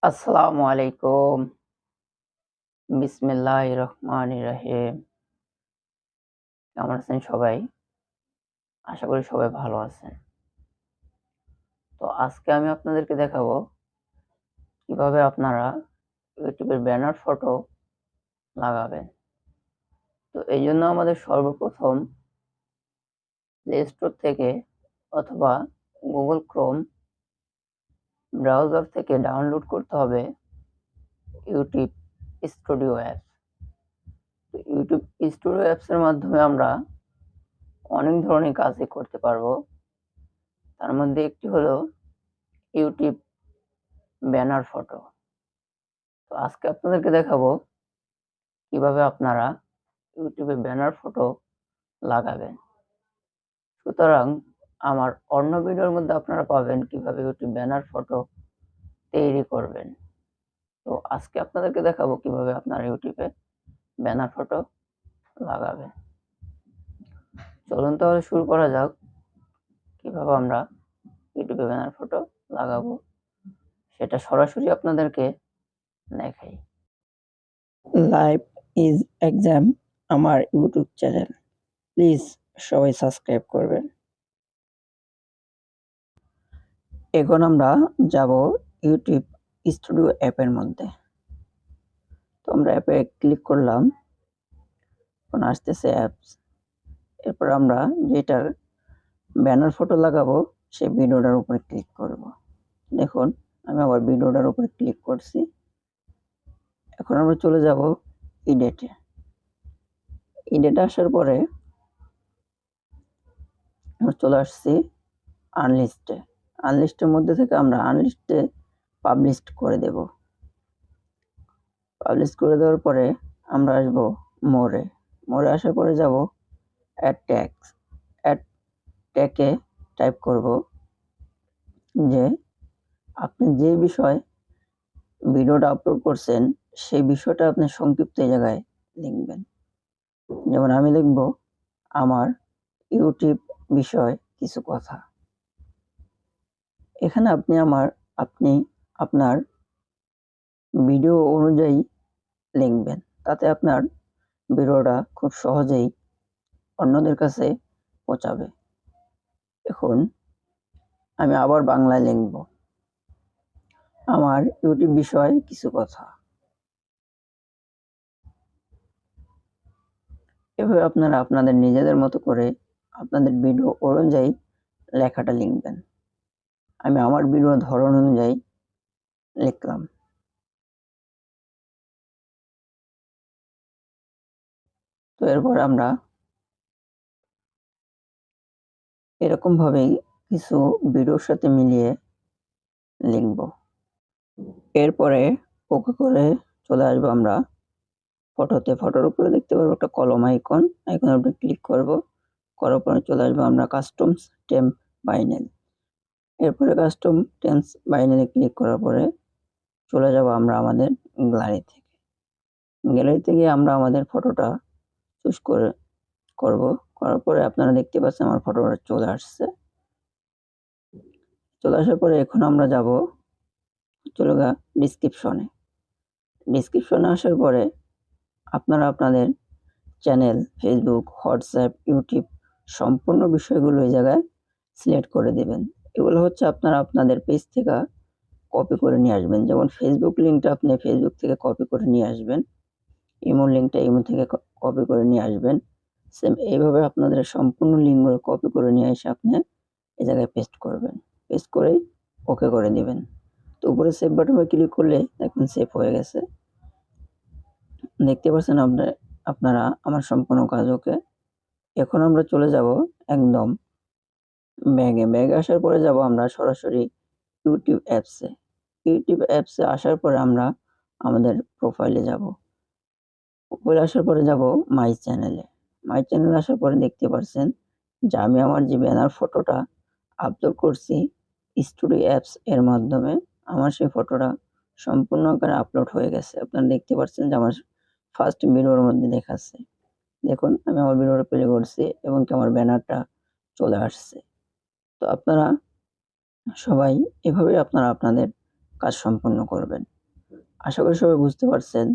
আসসালামু আলাইকুম। বিসমিল্লাহির রহমানির রহিম। কেমন আছেন সবাই? আশা করি সবাই ভালো আছেন। তো আজকে আমি আপনাদেরকে দেখাবো কিভাবে আপনারা ইউটিউবের ব্যানার ফটো লাগাবেন। তো এই জন্য আমাদের সর্বপ্রথম প্লে স্টোর থেকে অথবা গুগল ক্রোম ব্রাউজার থেকে ডাউনলোড করতে হবে ইউটিউব স্টুডিও অ্যাপ। তো ইউটিউব স্টুডিও অ্যাপসের মাধ্যমে আমরা অনেক ধরনের কাজই করতে পারবো। তার মধ্যে একটি হলো ইউটিউব ব্যানার ফটো। তো আজকে আপনাদেরকে দেখাবো কিভাবে আপনারা ইউটিউবে ব্যানার ফটো লাগাবেন। সুতরাং আমার অন্য ভিডিওর মধ্যে আপনারা পাবেন কিভাবে ইউটিউব ব্যানার ফটো তৈরি করবেন। তো আজকে আপনাদেরকে দেখাবো কিভাবে আপনারা ইউটিউবে ব্যানার ফটো লাগাবেন। চলুন তাহলে শুরু করা যাক কিভাবে আমরা ইউটিউবে ব্যানার ফটো লাগাবো, সেটা সরাসরি আপনাদেরকে দেখাই। লাইফ ইজ এক্সাম আমার ইউটিউব চ্যানেল, প্লিজ সবাই সাবস্ক্রাইব করবেন। এখন আমরা যাব ইউটিউব স্টুডিও অ্যাপের মধ্যে। তো আমরা অ্যাপে ক্লিক করলাম, এখন আসতেছে অ্যাপস। এরপর আমরা যেটার ব্যানার ফটো লাগাবো সেই ভিডিওটার উপরে ক্লিক করব। দেখুন আমি আবার ভিডিওটার উপরে ক্লিক করছি। এখন আমরা চলে যাব এডিটে। এডিটে আসার পরে আমরা চলে আসছি আনলিস্টে। আনলিস্টের মধ্যে থেকে আমরা আনলিস্টে পাবলিশ করে দেব। পাবলিশ করে দেওয়ার পরে আমরা আসবো মোরে। মোরে আসার পরে যাব অ্যাড ট্যাগস। অ্যাড ট্যাগে টাইপ করব যে আপনি যে বিষয় ভিডিওটা আপলোড করছেন সেই বিষয়টা আপনি সংক্ষিপ্ত এই জায়গায় লিখবেন। যেমন আমি লিখব আমার ইউটিউব বিষয় কিছু কথা। এখানে আপনি আপনার ভিডিও অনুযায়ী লিখবেন, তাতে আপনার ভিডিওটা খুব সহজেই অন্যদের কাছে পৌঁছাবে। এখন আমি আবার বাংলায় লিখব আমার ইউটিউব বিষয়ে কিছু কথা। এভাবে আপনারা আপনাদের নিজেদের মতো করে আপনাদের ভিডিও অনুযায়ী লেখাটা লিখবেন। আমি আমার ভিডিওর ধরন অনুযায়ী লিখলাম। তো এরপর আমরা এরকম ভাবেই কিছু ভিডিওর সাথে মিলিয়ে লিখব। এরপরে ওকে করে চলে আসবো আমরা ফটোতে। ফটোর উপরে দেখতে পারবো একটা কলম আইকন, আইকনের উপরে ক্লিক করব। করার পরে চলে আসবো আমরা কাস্টমস টেম্প বাইনাল। এরপরে কাস্টম টেম্পস বাইনালে ক্লিক করার পরে চলে যাব আমরা আমাদের গ্যালারি থেকে। গ্যালারি থেকে আমরা আমাদের ফটোটা চুজ করার পরে আপনারা দেখতে পাচ্ছেন আমার ফটোটা চলে আসছে। চলে আসার পরে এখন আমরা যাব ডিসক্রিপশনে। ডিসক্রিপশনে আসার পরে আপনারা আপনাদের চ্যানেল, ফেসবুক, হোয়াটসঅ্যাপ, ইউটিউব সম্পূর্ণ বিষয়গুলো এই জায়গায় সিলেক্ট করে দেবেন। এগুলো হচ্ছে আপনারা আপনাদের পেজ থেকে কপি করে নিয়ে আসবেন। যেমন ফেসবুক লিঙ্কটা আপনি ফেসবুক থেকে কপি করে নিয়ে আসবেন, ইমো লিঙ্কটা ইমো থেকে কপি করে নিয়ে আসবেন। সেম এইভাবে আপনাদের সম্পূর্ণ লিঙ্কগুলো কপি করে নিয়ে এসে আপনি এই জায়গায় পেস্ট করবেন। পেস্ট করেই ওকে করে দিবেন। তো উপরে সেভ বাটনে ক্লিক করলে দেখবেন সেভ হয়ে গেছে। দেখতে পাচ্ছেন আপনারা আমার সম্পূর্ণ কাজ ওকে। এখন আমরা চলে যাব একদম ব্যাগে আসার পরে যাব আমরা সরাসরি ইউটিউব অ্যাপসে। ইউটিউব অ্যাপসে আসার পরে আমরা আমাদের প্রোফাইলে যাব। প্রোফাইলে আসার পরে যাব মাই চ্যানেলে। মাই চ্যানেলে আসার পরে দেখতে পাচ্ছেন যে আমি আমার যে ব্যানার ফটোটা আপলোড করছি স্টুডিও অ্যাপস এর মাধ্যমে, আমার সেই ফটোটা সম্পূর্ণ আকারে আপলোড হয়ে গেছে। আপনারা দেখতে পাচ্ছেন যে আমার ফার্স্ট ভিডিওর মধ্যে দেখাচ্ছে। দেখুন আমি আমার ভিডিওটা প্লে করছি এবং আমার ব্যানারটা চলে আসছে। তো আপনারা সবাই এভাবে আপনারা আপনাদের কাজ সম্পন্ন করবেন। আশা করি সবাই বুঝতে পারছেন।